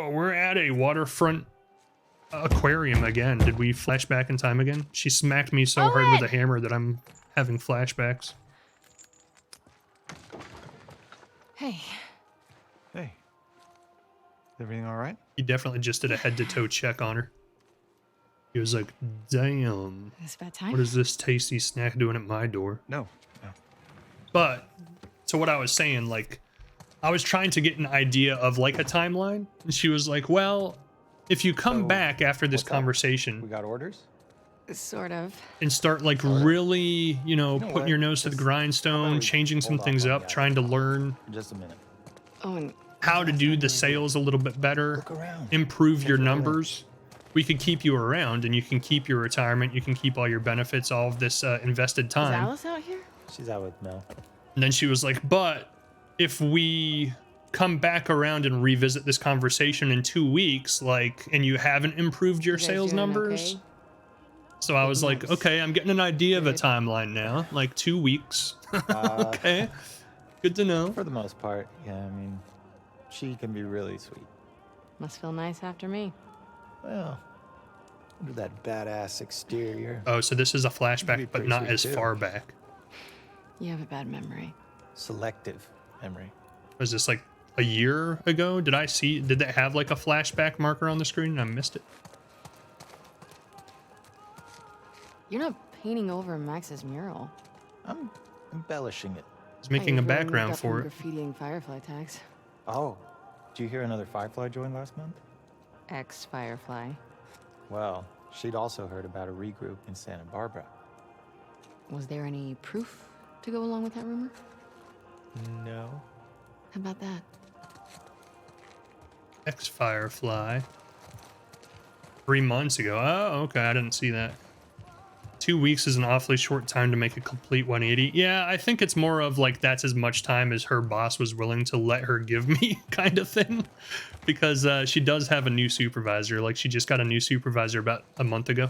Oh, we're at a waterfront aquarium again. Did we flash back in time again? She smacked me so hard with a hammer that I'm having flashbacks. Hey. Hey. Everything all right? He definitely just did a head-to-toe check on her. He was like, damn. It's about time. What is this tasty snack doing at my door? No. But, so what I was saying, like, I was trying to get an idea of, like, a timeline. And she was like, well, if you come back after this conversation... We got orders? Sort of. And start, like, really, you know, putting your nose to the grindstone, changing some things up, trying to learn... Just a minute. Owen, how to do the sales a little bit better, improve your numbers. We could keep you around, and you can keep your retirement, you can keep all your benefits, all of this invested time. is Alice out here? She's out with Mel. And then she was like, but if we come back around and revisit this conversation in 2 weeks, like, and you haven't improved your sales numbers. Okay? So I was like, okay, I'm getting an idea of a timeline now, like 2 weeks. Okay, good to know. For the most part, yeah, I mean, she can be really sweet. Must feel nice after me. Well, under that badass exterior. Oh, so this is a flashback, but pretty not sweet as too. far back. You have a bad memory. Selective memory. Was this like a year ago? Did that have like a flashback marker on the screen and I missed it? You're not painting over Max's mural. I'm embellishing it. He's making a you've really moved background up for from it. Graffitiing firefly tags. Oh, did you hear another Firefly joined last month? Ex-firefly. Well, she'd also heard about a regroup in Santa Barbara. Was there any proof to go along with that rumor? No. How about that? Ex-Firefly. 3 months ago. Oh, okay. I didn't see that. 2 weeks is an awfully short time to make a complete 180. Yeah, I think it's more of like that's as much time as her boss was willing to let her give me kind of thing. Because she does have a new supervisor. Like she just got a new supervisor about a month ago.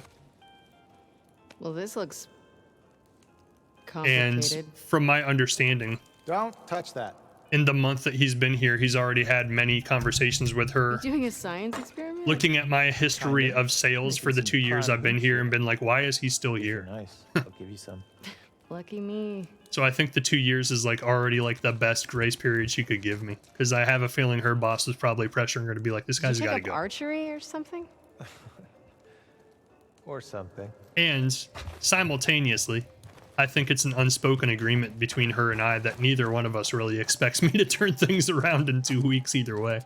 Well, this looks complicated. And from my understanding, Don't touch that. in the month that he's been here, he's already had many conversations with her. You doing a science experiment? Looking at my history of sales for the 2 years I've been here and been like, why is he still here? Nice. I'll give you some. Lucky me. So I think the 2 years is like already like the best grace period she could give me. Because I have a feeling her boss was probably pressuring her to be like, this guy's Did you got to take up go. archery or something? Or something. And simultaneously, I think it's an unspoken agreement between her and I that neither one of us really expects me to turn things around in 2 weeks either way.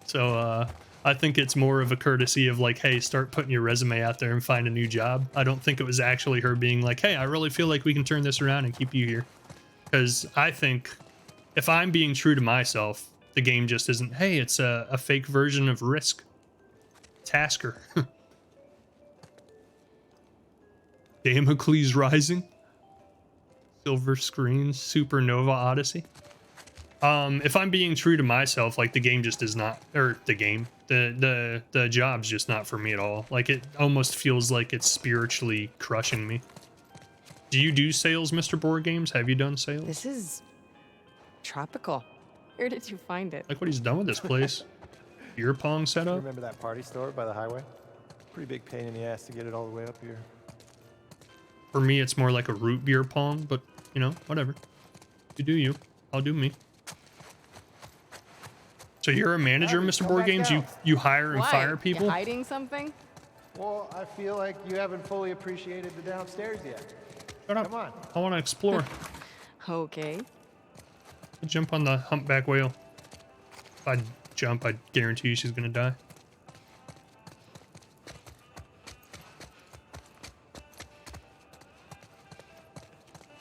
So I think it's more of a courtesy of like, hey, start putting your resume out there and find a new job. I don't think it was actually her being like, hey, I really feel like we can turn this around and keep you here. Because I think if I'm being true to myself, the game just isn't, hey, it's a fake version of Risk. Tasker. Damocles Rising. Silver Screen, Supernova Odyssey. If I'm being true to myself, like the game just is not, or the job's just not for me at all. Like it almost feels like it's spiritually crushing me. Do you do sales, Mr. Board Games? Have you done sales? This is tropical. Where did you find it? Like what he's done with this place. Beer pong setup. Remember that party store by the highway? Pretty big pain in the ass to get it all the way up here. For me, it's more like a root beer pong, but you know, whatever. You do you. I'll do me. So you're a manager, Mr. Board Games? You hire and Why? fire people? You hiding something? Well, I feel like you haven't fully appreciated the downstairs yet. Shut up. Come on. I want to explore. Okay. Jump on the humpback whale. If I jump, I guarantee you she's gonna die.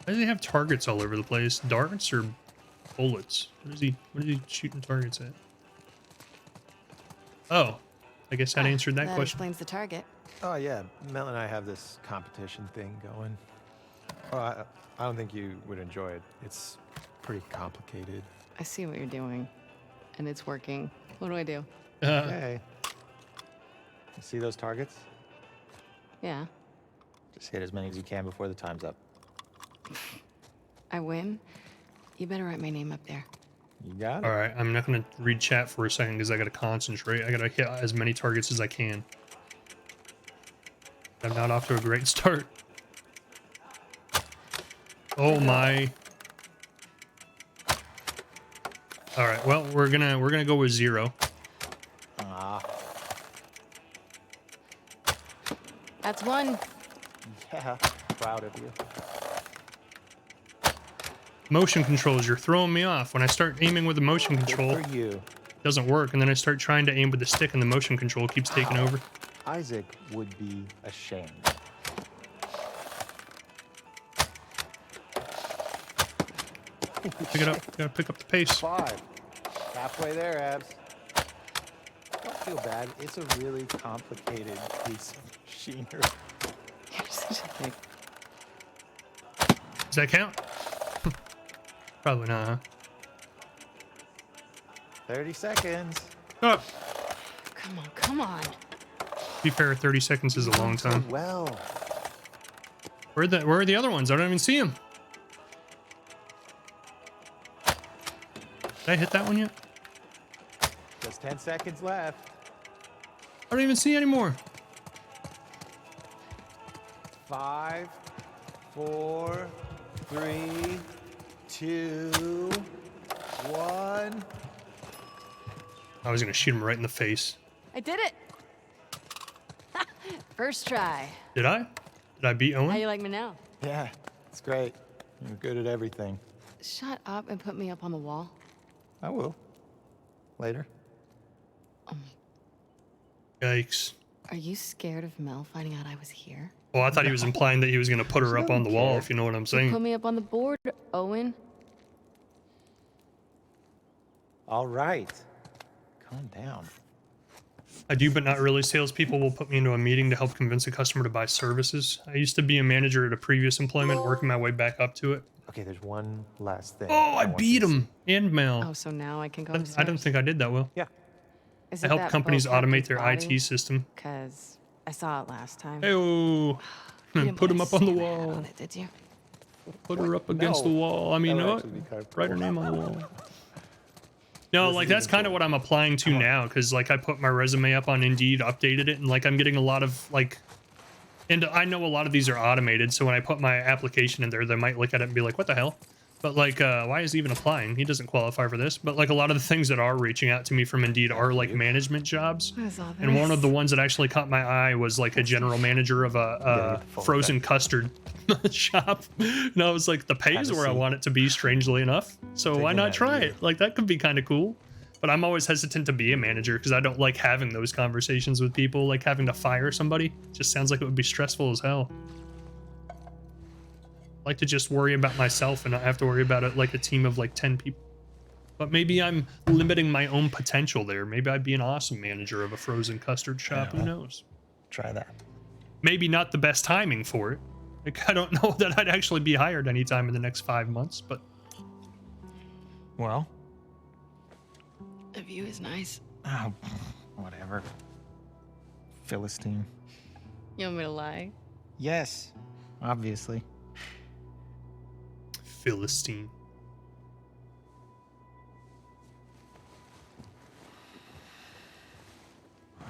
Why does he have targets all over the place? Darts or bullets? What is he shooting targets at? Oh, I guess that answered that question. Explains the target. Oh, yeah. Mel and I have this competition thing going. Oh, I don't think you would enjoy it. It's pretty complicated. I see what you're doing, and it's working. What do I do? Okay. You see those targets? Yeah. Just hit as many as you can before the time's up. I win. You better write my name up there. You got it. All right, I'm not gonna read chat for a second because I gotta concentrate. I gotta hit as many targets as I can. I'm not off to a great start. Oh my. All right, well, we're gonna go with 0. Ah, That's one. yeah. Proud of you. Motion controls, you're throwing me off. When I start aiming with the motion control, Good for you. it doesn't work, and then I start trying to aim with the stick and the motion control keeps taking over. Isaac would be ashamed. Pick it up. Gotta pick up the pace. 5. Halfway there, Abs. Don't feel bad. It's a really complicated piece of machinery. You're such a dick. Does that count? Probably not, huh? 30 seconds. Oh, Come on, come on. to be fair, 30 seconds is a long So time. well. Where are the other ones? I don't even see them. Did I hit that one yet? Just 10 seconds left. I don't even see anymore. 5, 4, 3, 2, 1. I was gonna shoot him right in the face. I did it. First try. Did I? Did I beat How Owen? you like me now? Yeah, it's great. You're good at everything. Shut up and put me up on the wall. I will. Later. Yikes. Are you scared of Mel finding out I was here? Well, I thought he was implying that he was gonna put her up on the wall, care. if you know what I'm Put saying. me up on the board, Owen. All right. Calm down. I do, but not really. Salespeople will put me into a meeting to help convince a customer to buy services. I used to be a manager at a previous employment, working my way back up to it. Okay, there's one last thing. Oh, I want beat you to him and Mel. Oh, so now I can go I don't think I did that well. see. Yeah. Is I it help that companies boat automate their captain's body? IT system. Cause I saw it last time. Hey, You didn't put him a up on the Santa hat wall. on it, did you? Put her up against the No. wall. I mean, That you know would what? actually be kind of Write her cool. name on the wall. No, This like is that's even kind of cool. what I'm applying to now, because like I put my resume up on Indeed, updated it, and like I'm getting a lot of like, and I know a lot of these are automated, so when I put my application in there, they might look at it and be like, "What the hell?" But like, why is he even applying? He doesn't qualify for this. But like a lot of the things that are reaching out to me from Indeed are like management jobs. What is all this? And one of the ones that actually caught my eye was like a general manager of Yeah, a get the full frozen effect. custard shop. And I was like, the pay is Have a where I seat. want it to be, strangely enough. So why Taking not that try view. it? Like that could be kind of cool. But I'm always hesitant to be a manager because I don't like having those conversations with people, like having to fire somebody. Just sounds like it would be stressful as hell. I like to just worry about myself and not have to worry about it like a team of like 10 people. But maybe I'm limiting my own potential there. Maybe I'd be an awesome manager of a frozen custard shop. Who Yeah. knows? Try that. Maybe not the best timing for it. Like, I don't know that I'd actually be hired anytime in the next 5 months, but Well, The view is nice. oh, whatever. Philistine. You want me to lie? Yes, obviously. Philistine.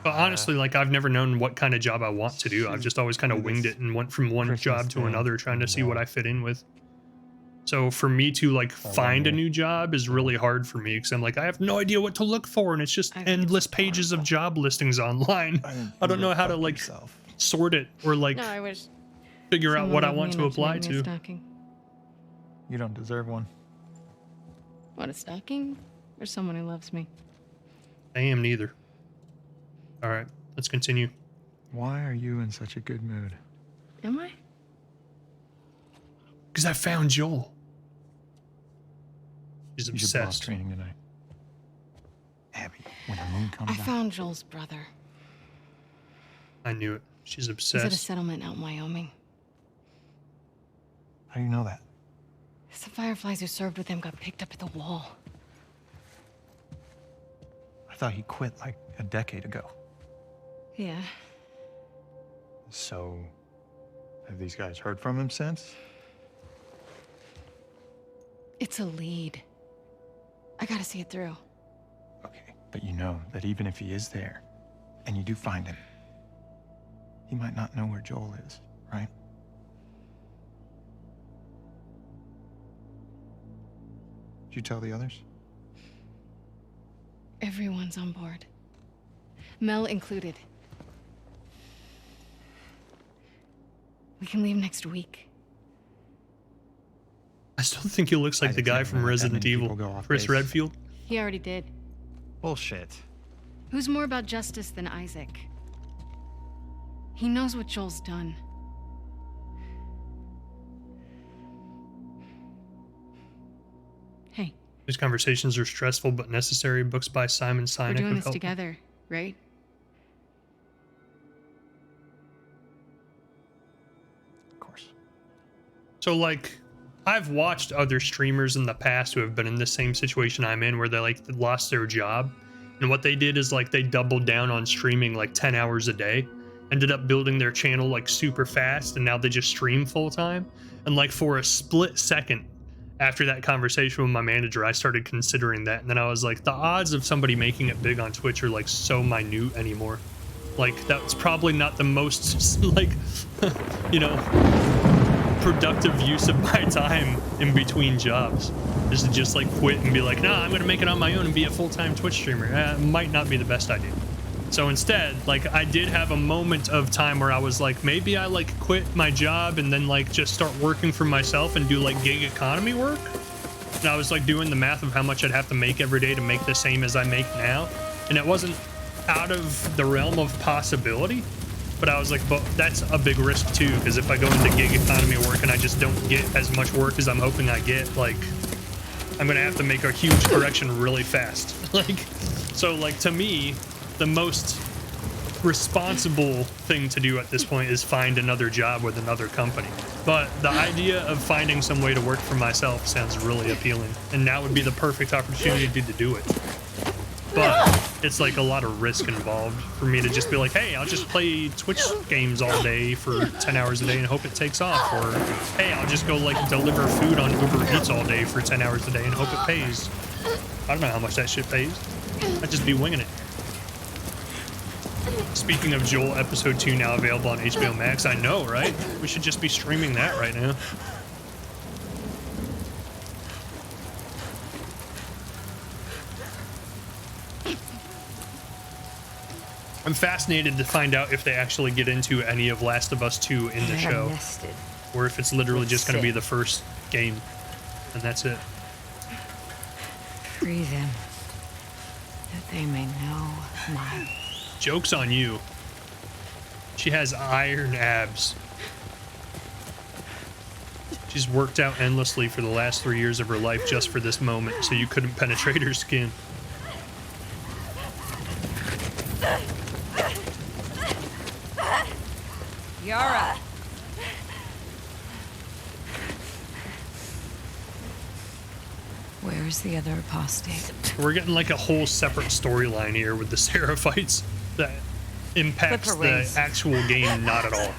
But honestly, like I've never known what kind of job I want to do. I've just always kind of winged it and went from one Christmas job to thing, another, trying to and, see what I fit in with. So for me to like find a new job is really hard for me because I'm like, I have no idea what to look for, and it's just I think it's endless pages of job listings online. I don't know how to like sort it or like No, I wish. figure out someone what I loved want me to enough apply make me a to. stocking. You don't deserve one. What, a stocking? Or someone who loves me? I am neither. All right, let's continue. Why are you in such a good mood? Am I? Because I found Joel. She's You should boss obsessed. training tonight. Abby, when the moon comes I out. found Joel's brother. I knew it. She's He's at a obsessed. settlement out in Wyoming. How do you know that? Some fireflies who served with him got picked up at the wall. I thought he quit like a decade ago. Yeah. So, have these guys heard from him since? It's a lead. I gotta see it through. Okay, but you know that even if he is there, and you do find him, he might not know where Joel is, right? Did you tell the others? Everyone's on board. Mel included. We can leave next week. I still think he looks like the Isaac's guy never from let that Resident many Evil, people go off Chris base. Redfield. He already did. Bullshit. Who's more about justice than Isaac? He knows what Joel's done. Hey, These conversations are stressful but necessary. Books by Simon Sinek. we're doing have this helped. together, right? Of course. So, like, I've watched other streamers in the past who have been in the same situation I'm in, where they like lost their job, and what they did is like they doubled down on streaming like 10 hours a day, ended up building their channel like super fast, and now they just stream full time. And like for a split second after that conversation with my manager, I started considering that, and then I was like, the odds of somebody making it big on Twitch are like so minute anymore. Like, that's probably not the most like you know, productive use of my time in between jobs is to just like quit and be like, nah, I'm gonna make it on my own and be a full-time Twitch streamer. Might not be the best idea. So instead, like, I did have a moment of time where I was like, maybe I like quit my job and then like just start working for myself and do like gig economy work. And I was like doing the math of how much I'd have to make every day to make the same as I make now, and it wasn't out of the realm of possibility. But I was like, but that's a big risk too, because if I go into gig economy work and I just don't get as much work as I'm hoping I get, like, I'm gonna have to make a huge correction really fast. Like, so like to me, the most responsible thing to do at this point is find another job with another company. But the idea of finding some way to work for myself sounds really appealing, and now would be the perfect opportunity to do it. But it's like a lot of risk involved for me to just be like, hey, I'll just play Twitch games all day for 10 hours a day and hope it takes off. Or, hey, I'll just go like deliver food on Uber Eats all day for 10 hours a day and hope it pays. I don't know how much that shit pays. I'd just be winging it. Speaking of Joel, episode 2 now available on HBO Max. I know, right? We should just be streaming that right now. I'm fascinated to find out if they actually get into any of Last of Us 2 in the show, Nested. or if it's literally Let's just going to be see. the first game, and that's it. Free them, that they may know my... Joke's on you. She has iron abs. She's worked out endlessly for the last 3 years of her life just for this moment, so you couldn't penetrate her skin. Yara! Where's the other apostate? We're getting like a whole separate storyline here with the Seraphites that impacts Clip her the wings. actual game not at all.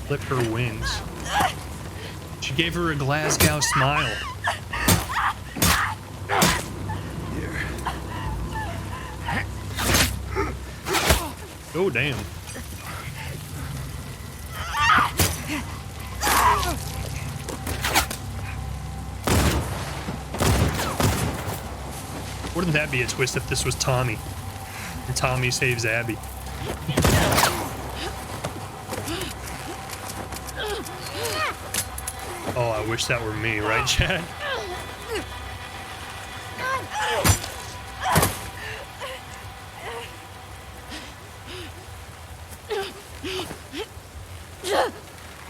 Clip her wings. She gave her a Glasgow smile. Oh, damn. Wouldn't that be a twist if this was Tommy? And Tommy saves Abby. Oh, I wish that were me, right, Chad?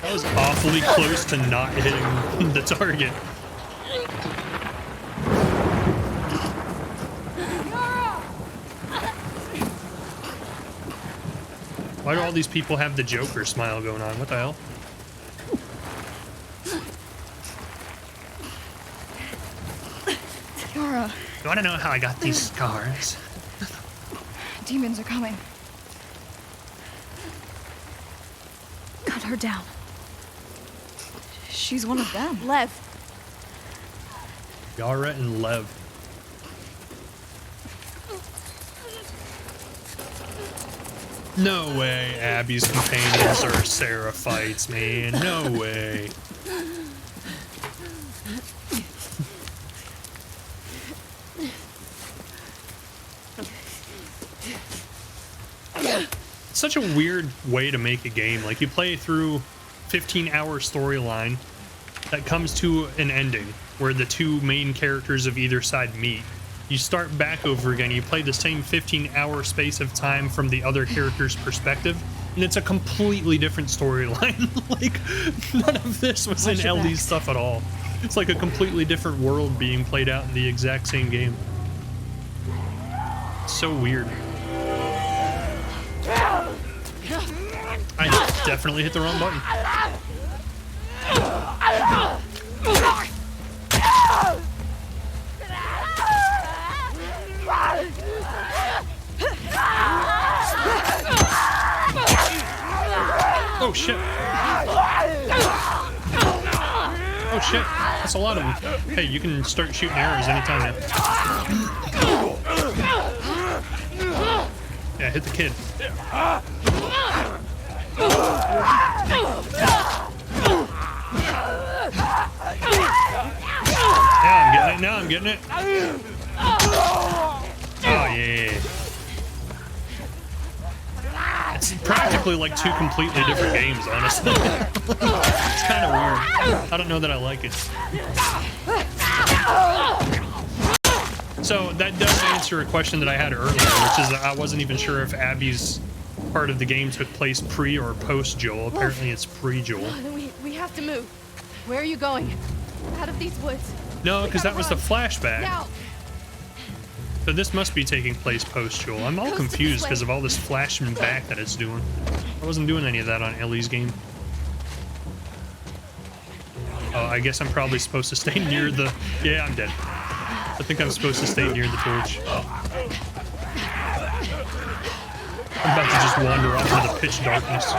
That was awfully close to not hitting the target. Why do all these people have the Joker smile going on? What the hell? Yara, You want to know how I got these scars? demons are coming. Cut her down. She's one of them. Lev, Yara and Lev. No way Abby's companions are Seraphites, man. No way. It's such a weird way to make a game. Like, you play through 15-hour storyline that comes to an ending where the two main characters of either side meet. You start back over again. You play the same 15-hour space of time from the other character's perspective, and it's a completely different storyline. Like, none of this was in Ellie's stuff at all. It's like a completely different world being played out in the exact same game. So weird. I definitely hit the wrong button. Oh shit. Oh shit. That's a lot of them. Hey, you can start shooting arrows anytime now. Yeah, hit the kid. Yeah, I'm getting it. Now I'm getting it. Oh, yeah. It's practically like two completely different games, honestly. It's kind of weird. I don't know that I like it. So that does answer a question that I had earlier, which is I wasn't even sure if Abby's part of the game took place pre or post Joel. Apparently it's pre-Joel. We have to move. Where are you going? Out of these woods. No, because that was the flashback. Now. So this must be taking place post-Joel. I'm all confused because of all this flashing back that it's doing. I wasn't doing any of that on Ellie's game. Oh, I guess I'm probably supposed to stay near the... Yeah, I'm dead. I think I'm supposed to stay near the torch. I'm about to just wander off into the pitch darkness.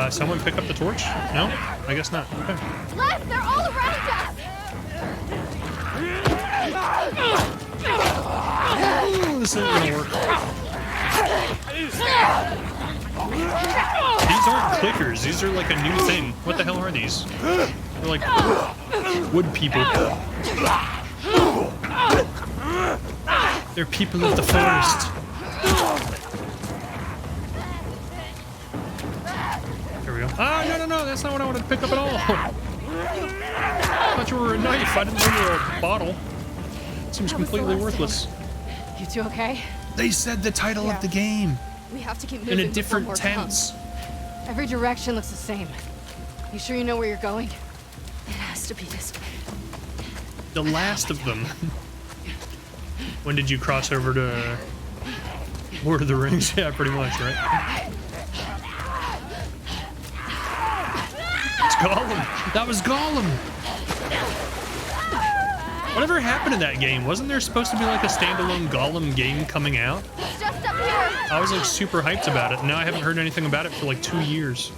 Someone pick up the torch? No? I guess not. Okay. Les, they're all around us! Ooh, this isn't gonna work. These aren't clickers. These are like a new thing. What the hell are these? They're like wood people. They're people of the forest. There we go. Ah, no, that's not what I wanted to pick up at all. I thought you were a knife. I didn't know you were a bottle. Seems completely worthless. You two okay? They said the title of the game We have to keep moving. in a different tense. Every direction looks the same. You sure you know where you're going? It has to be this way. The last of them. When did you cross over to Lord of the Rings? Yeah, pretty much, right? It's Gollum. That was Gollum. Whatever happened to that game? Wasn't there supposed to be like a standalone Gollum game coming out? It's just up here. I was like super hyped about it. Now I haven't heard anything about it for like 2 years.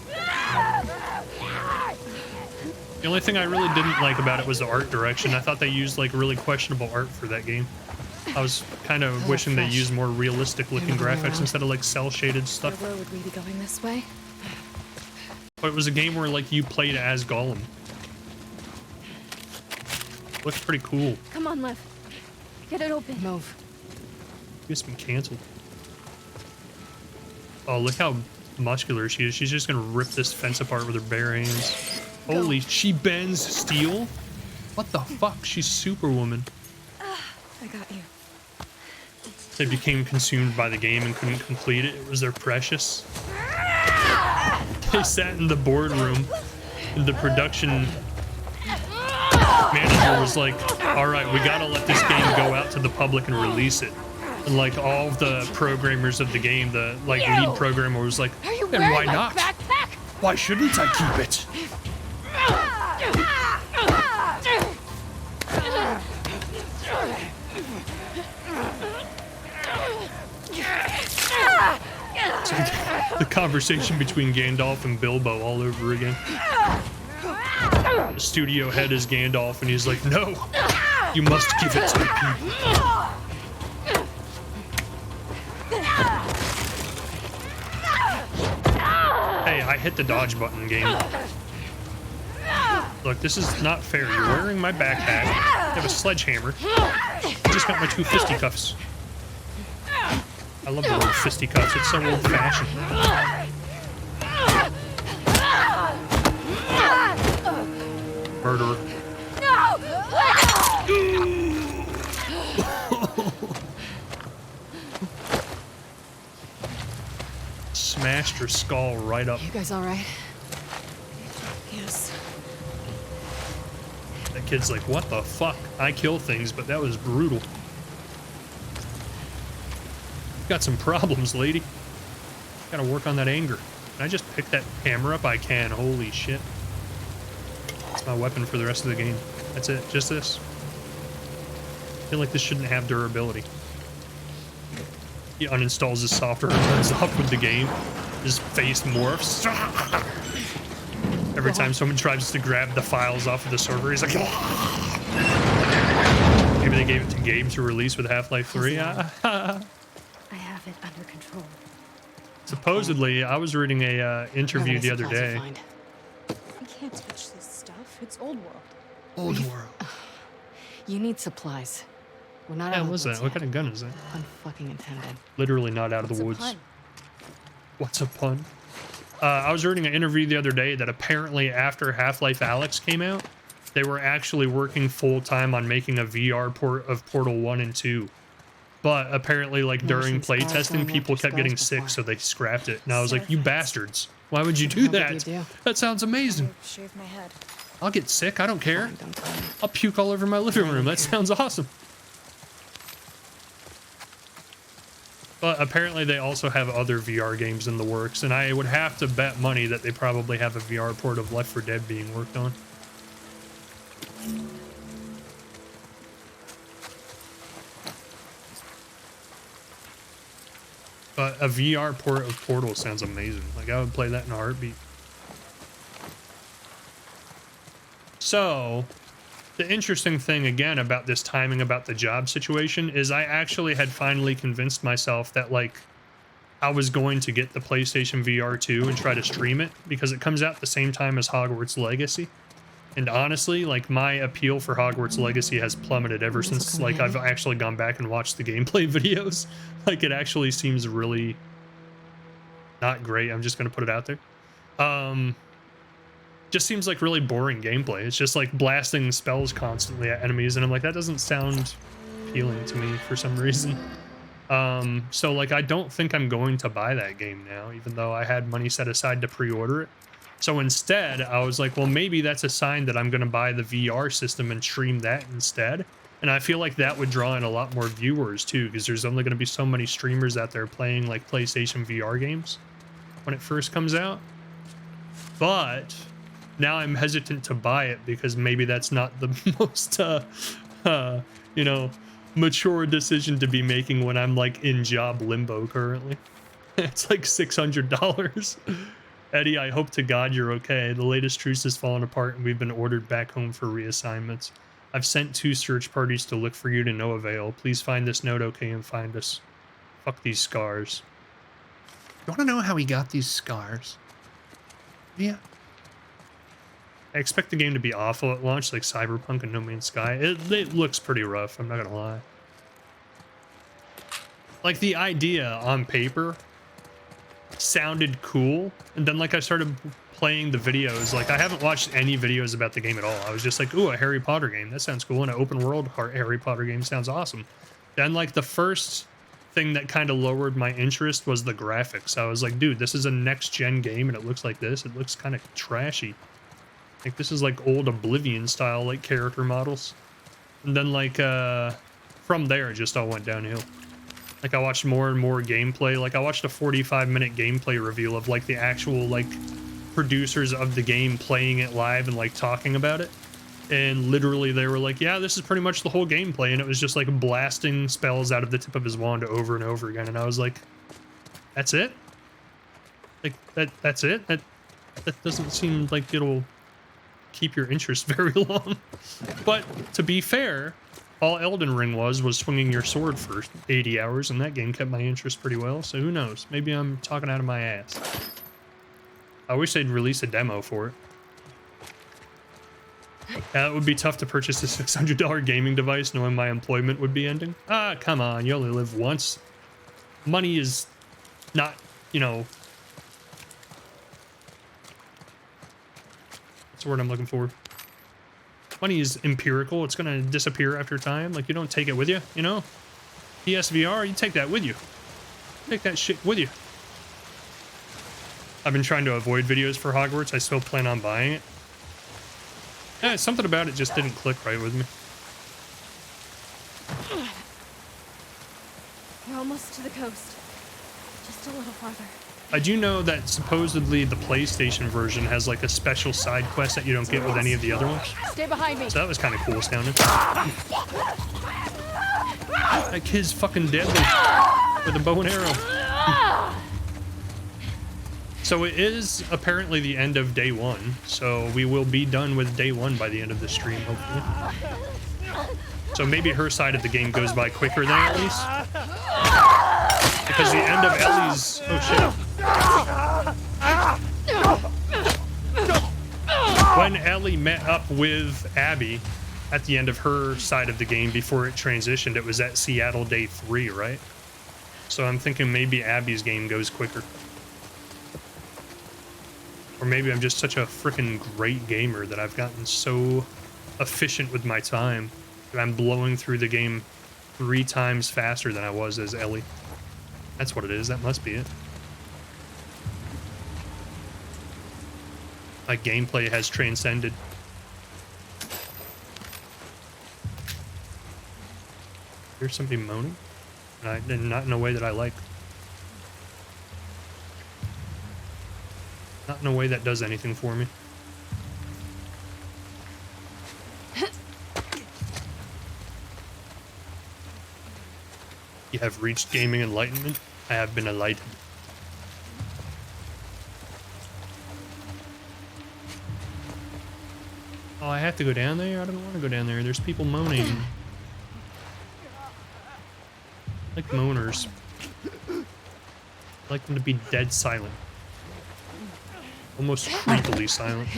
The only thing I really didn't like about it was the art direction. I thought they used like really questionable art for that game. I was kind of wishing they used more realistic looking graphics instead of like cell shaded stuff. Where would we be going this way? But it was a game where like you played as Gollum. Looks pretty cool. Come on, Lev. Get it open. Move. It's been canceled. Oh, look how muscular she is. She's just gonna rip this fence apart with her bare hands. Holy, she bends steel? What the fuck? She's Superwoman. I got you. They became consumed by the game and couldn't complete it. It was their precious. They sat in the boardroom and the production manager was like, all right, we gotta let this game go out to the public and release it. And like all of the programmers of the game, the like lead programmer was like, and why not? Backpack? Why shouldn't I keep it? The conversation between Gandalf and Bilbo all over again. The studio head is Gandalf, and he's like, no, you must give it to the people. Hey, I hit the dodge button, game. Look, this is not fair. You're wearing my backpack. You have a sledgehammer. I just got my 2 fisticuffs. I love the word fisticuffs. It's so old-fashioned. Murderer. Smashed her skull right up. You guys all right? Yes. That kid's like, what the fuck? I kill things, but that was brutal. Got some problems, lady. Gotta work on that anger. Can I just pick that hammer up? I can. Holy shit. It's my weapon for the rest of the game. That's it. Just this. I feel like this shouldn't have durability. He uninstalls his software and turns off with the game. His face morphs. Every time someone tries to grab the files off of the server, he's like... Maybe they gave it to Gabe to release with Half-Life 3. I have it under control. Supposedly, I was reading a interview the other day. We can't touch this stuff. It's old world. Old world. You need supplies. We're not Yeah, out of the what's that? woods What yet. kind of gun is that? Unfucking intended. Literally not out of What's the a woods. pun? What's a pun? I was reading an interview the other day that apparently after Half-Life Alyx came out, they were actually working full-time on making a VR port of Portal 1 and 2. But apparently, like, during Motion scars playtesting, going people after kept getting scars sick, before. so they scrapped it. And I was like, you Side effects. bastards. Why would you do What the hell that? did you do? That sounds amazing. I shaved my head. I'll get sick. I don't care. Fine, don't tell me. I'll puke all over my living room. That sounds awesome. But apparently they also have other VR games in the works, and I would have to bet money that they probably have a VR port of Left 4 Dead being worked on. But a VR port of Portal sounds amazing. Like, I would play that in a heartbeat. So, the interesting thing again about this timing about the job situation is I actually had finally convinced myself that, like, I was going to get the PlayStation VR 2 and try to stream it because it comes out at the same time as Hogwarts Legacy. And honestly, like, my appeal for Hogwarts Legacy has plummeted ever since, like, I've actually gone back and watched the gameplay videos. Like, it actually seems really not great. I'm just going to put it out there. Just seems like really boring gameplay. It's just like blasting spells constantly at enemies, and I'm like, that doesn't sound appealing to me for some reason. So like, I don't think I'm going to buy that game now, even though I had money set aside to pre-order it. So instead, I was like, well, maybe that's a sign that I'm going to buy the VR system and stream that instead. And I feel like that would draw in a lot more viewers too, because there's only going to be so many streamers out there playing like PlayStation VR games when it first comes out. But now I'm hesitant to buy it because maybe that's not the most, you know, mature decision to be making when I'm like in job limbo currently. It's like $600. Eddie, I hope to God you're okay. The latest truce has fallen apart and we've been ordered back home for reassignments. I've sent 2 search parties to look for you to no avail. Please find this note okay and find us. Fuck these scars. You want to know how he got these scars? Yeah. I expect the game to be awful at launch, like Cyberpunk and No Man's Sky. It looks pretty rough, I'm not gonna lie. Like, the idea on paper sounded cool, and then like I started playing the videos. Like, I haven't watched any videos about the game at all. I was just like, ooh, a Harry Potter game. That sounds cool. And an open world Harry Potter game sounds awesome. Then like the first thing that kind of lowered my interest was the graphics. I was like, dude, this is a next gen game and it looks like this. It looks kind of trashy. Like, this is like old Oblivion style, like, character models. And then like from there, it just all went downhill. Like, I watched more and more gameplay. Like, I watched a 45-minute gameplay reveal of like the actual like producers of the game playing it live and like talking about it. And literally they were like, yeah, this is pretty much the whole gameplay. And it was just like blasting spells out of the tip of his wand over and over again. And I was like, that's it? Like, that's it? That doesn't seem like it'll keep your interest very long. But to be fair, all Elden Ring was swinging your sword for 80 hours, and that game kept my interest pretty well. So who knows? Maybe I'm talking out of my ass. I wish they'd release a demo for it. It would be tough to purchase a $600 gaming device knowing my employment would be ending. Ah, come on, you only live once. Money is not, you know... What's the word I'm looking for? Money is empirical. It's gonna disappear after time. Like, you don't take it with you, you know? PSVR, you take that with you. Take that shit with you. I've been trying to avoid videos for Hogwarts. I still plan on buying it. Yeah, something about it just didn't click right with me. We're almost to the coast. Just a little farther. I do know that supposedly the PlayStation version has like a special side quest that you don't get with any of the other ones. Stay behind me. So that was kind of cool sounding. That kid's fucking deadly with a bow and arrow. So it is apparently the end of day one, so we will be done with day one by the end of the stream, hopefully. So maybe her side of the game goes by quicker than Ellie's. Because the end of Ellie's... Oh shit. When Ellie met up with Abby at the end of her side of the game before it transitioned, it was at Seattle day 3, right? So I'm thinking maybe Abby's game goes quicker. Or maybe I'm just such a freaking great gamer that I've gotten so efficient with my time that I'm blowing through the game 3 times faster than I was as Ellie. That's what it is. That must be it. My gameplay has transcended. Here's somebody moaning. And not in a way that I like. Not in a way that does anything for me. You have reached gaming enlightenment. I have been enlightened. Oh, I have to go down there? I don't want to go down there. There's people moaning. I like moaners. I like them to be dead silent. Almost creepily silent.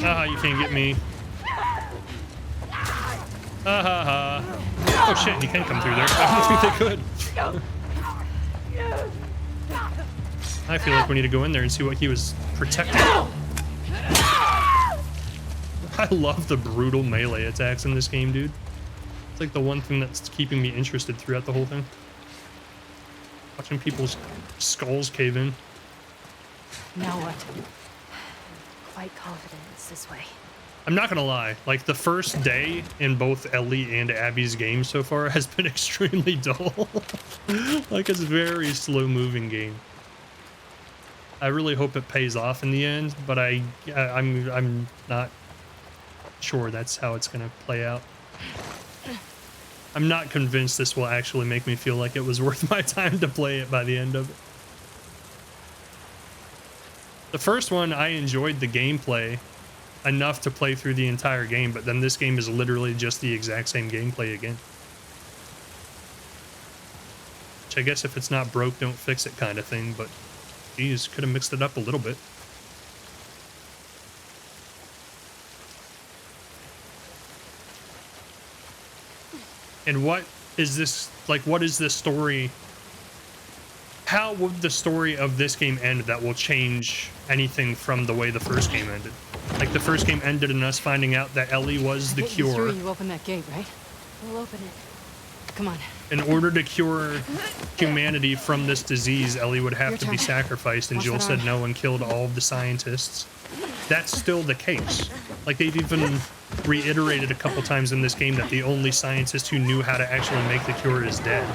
Ah, you can't get me. Ha ha ha. Oh shit, he can come through there. I don't think they could. I feel like we need to go in there and see what he was protecting. I love the brutal melee attacks in this game, dude. It's like the one thing that's keeping me interested throughout the whole thing. Watching people's skulls cave in. Now what? Quite confident it's this way. I'm not gonna lie, like the first day in both Ellie and Abby's game so far has been extremely dull. Like it's a very slow moving game. I really hope it pays off in the end, but I'm not sure that's how it's gonna play out. I'm not convinced this will actually make me feel like it was worth my time to play it by the end of it. The first one, I enjoyed the gameplay enough to play through the entire game, but then this game is literally just the exact same gameplay again. Which I guess if it's not broke, don't fix it kind of thing, but geez, could have mixed it up a little bit. And what is this, like, what is this story? How would the story of this game end that will change anything from the way the first game ended? Like, the first game ended in us finding out that Ellie was the cure. You open that gate, right? We'll open it. Come on. In order to cure humanity from this disease, Ellie would have to be sacrificed, and Jill said no and killed all of the scientists. That's still the case. Like, they've even reiterated a couple times in this game that the only scientist who knew how to actually make the cure is dead.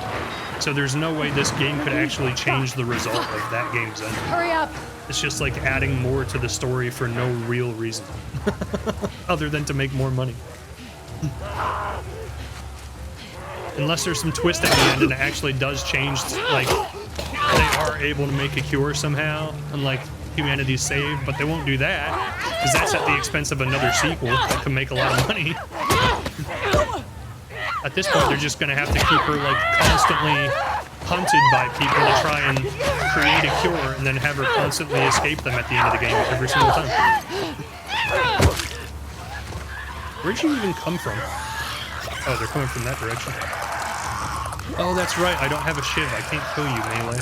So there's no way this game could actually change the result of that game's ending. Hurry up! It's just like adding more to the story for no real reason. Other than to make more money. Unless there's some twist at the end and it actually does change, like, they are able to make a cure somehow, and like, humanity's saved, but they won't do that because that's at the expense of another sequel that can make a lot of money. At this point, they're just gonna have to keep her like constantly hunted by people to try and create a cure, and then have her constantly escape them at the end of the game every single time. Where'd you even come from? Oh, they're coming from that direction. Oh, that's right. I don't have a shiv. I can't kill you, melee.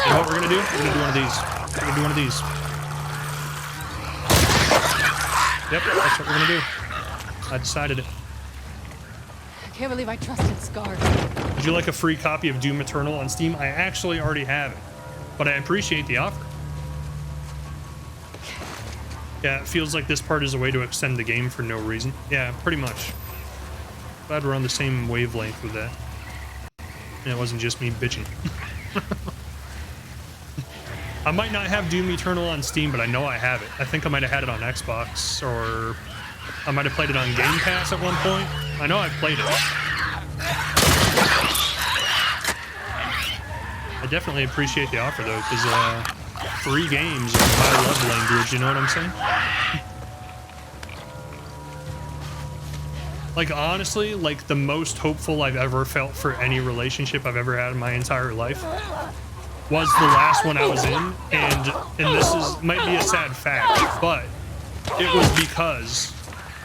You know what we're gonna do? We're gonna do one of these. We're gonna do one of these. Yep, that's what we're gonna do. I decided it. I can't believe I trusted Scar. Would you like a free copy of Doom Eternal on Steam? I actually already have it, but I appreciate the offer. Yeah, it feels like this part is a way to extend the game for no reason. Yeah, pretty much. Glad we're on the same wavelength with that. And it wasn't just me bitching. I might not have Doom Eternal on Steam, but I know I have it. I think I might have had it on Xbox, or I might have played it on Game Pass at one point. I know I played it. I definitely appreciate the offer, though, because free games are my love language, you know what I'm saying? Like, honestly, like, the most hopeful I've ever felt for any relationship I've ever had in my entire life was the last one I was in, and this might be a sad fact, but it was because,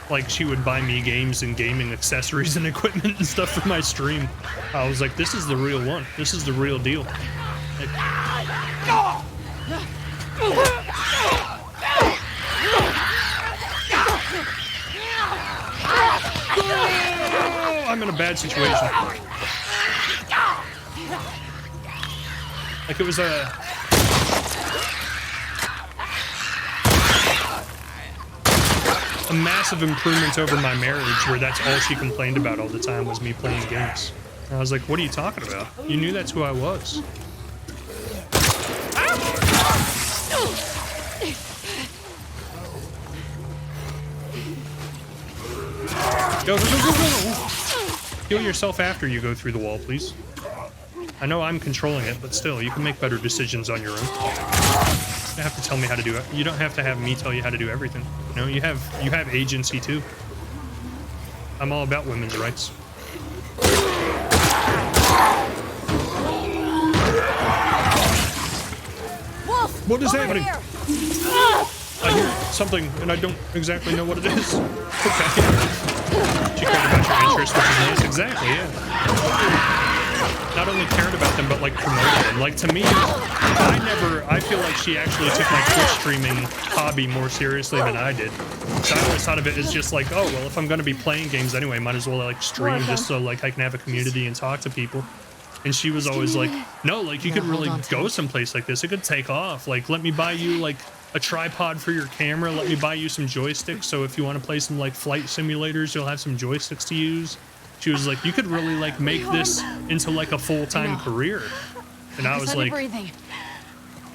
like, she would buy me games and gaming accessories and equipment and stuff for my stream. I was like, this is the real one. This is the real deal. Like, I'm in a bad situation. Like, it was a massive improvement over my marriage, where that's all she complained about all the time was me playing games. And I was like, what are you talking about? You knew that's who I was. Go, go, go, go, go! Heal yourself after you go through the wall, please. I know I'm controlling it, but still, you can make better decisions on your own. You don't have to tell me how to do it. You don't have to have me tell you how to do everything. You know, you have agency too. I'm all about women's rights. Wolf, what is over happening? Here. I hear something, and I don't exactly know what it is. Okay. She cared about your interests, which is nice. Exactly, yeah. Not only cared about them, but like promoted them. Like, to me, I feel like she actually took my Twitch streaming hobby more seriously than I did. So I always thought of it as just like, oh, well, if I'm going to be playing games anyway, might as well like stream just so like I can have a community and talk to people. And she was always like, no, like you could really go someplace like this. It could take off. Like, let me buy you like a tripod for your camera. Let me buy you some joysticks. So if you want to play some like flight simulators, you'll have some joysticks to use. She was like, you could really like make this into like a full-time career. And I was like, breathing.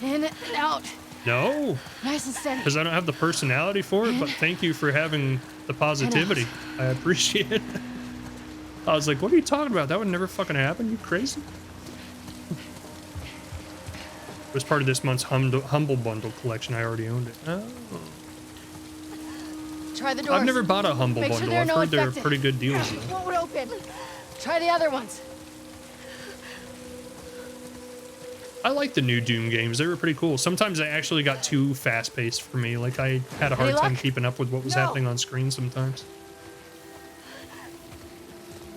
In and out. No. Nice and steady. Because I don't have the personality for it, but thank you for having the positivity. I appreciate it. I was like, what are you talking about? That would never fucking happen. You crazy? It was part of this month's Humble Bundle collection. I already owned it. Oh. Try the doors. I've never bought a Humble Make Bundle. Sure I've heard they're pretty good deals. Won't open. Try the other ones. I like the new Doom games. They were pretty cool. Sometimes they actually got too fast-paced for me. Like, I had a hard time keeping up with what was happening on screen sometimes.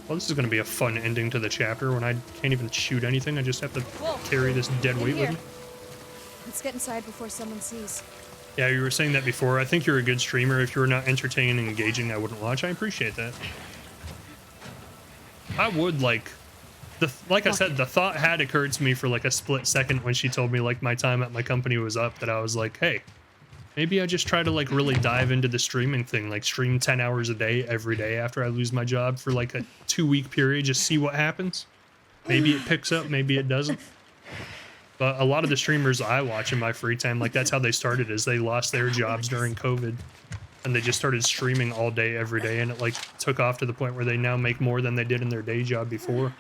Well, this is going to be a fun ending to the chapter when I can't even shoot anything. I just have to carry this dead weight with me. Let's get inside before someone sees. Yeah, you were saying that before. I think you're a good streamer. If you were not entertaining and engaging, I wouldn't watch. I appreciate that. I would, like... Like I said, the thought had occurred to me for like a split second when she told me like my time at my company was up, that I was like, hey, maybe I just try to like really dive into the streaming thing, like stream 10 hours a day every day after I lose my job for like a 2-week period, just see what happens. Maybe it picks up, maybe it doesn't. But a lot of the streamers I watch in my free time, like that's how they started, is they lost their jobs during COVID and they just started streaming all day every day, and it like took off to the point where they now make more than they did in their day job before.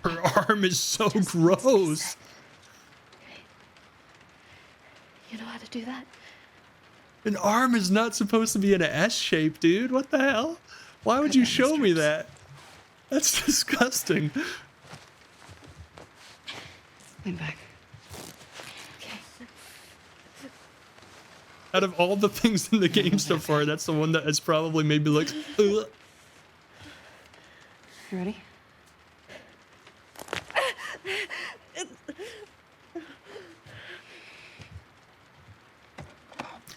Her arm is so gross. You know how to do that? An arm is not supposed to be in an S shape, dude. What the hell? Why would you show me that? That's disgusting. Lean back. Okay. Out of all the things in the game so far, that's the one that has probably made me like, ugh. You ready?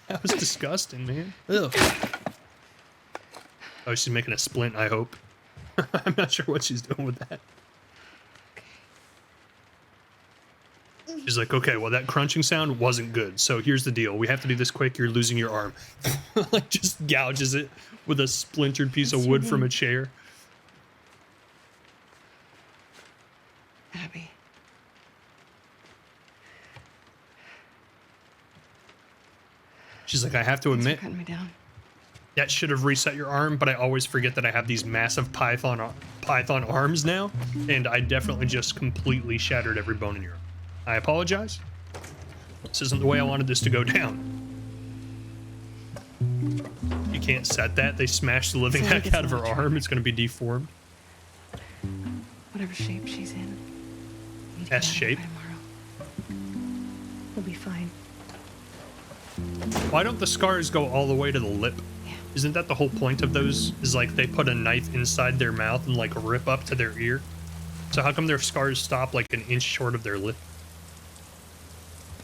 That was disgusting, man. Ugh. Oh, she's making a splint, I hope. I'm not sure what she's doing with that. She's like, okay, well, that crunching sound wasn't good. So here's the deal. We have to do this quick. You're losing your arm. Like, just gouges it with a splintered piece of wood from a chair. Abby. She's like, I have to admit, Cutting me down. that should have reset your arm, but I always forget that I have these massive python arms now, and I definitely just completely shattered every bone in your arm. I apologize. This isn't the way I wanted this to go down. You can't set that. They smashed the living heck out of her arm. It's going to be deformed. Whatever shape she's in. we need to S get out shape. by tomorrow. We'll be fine. Why don't the scars go all the way to the lip? Isn't that the whole point of those? Is like they put a knife inside their mouth and like rip up to their ear? So how come their scars stop like an inch short of their lip?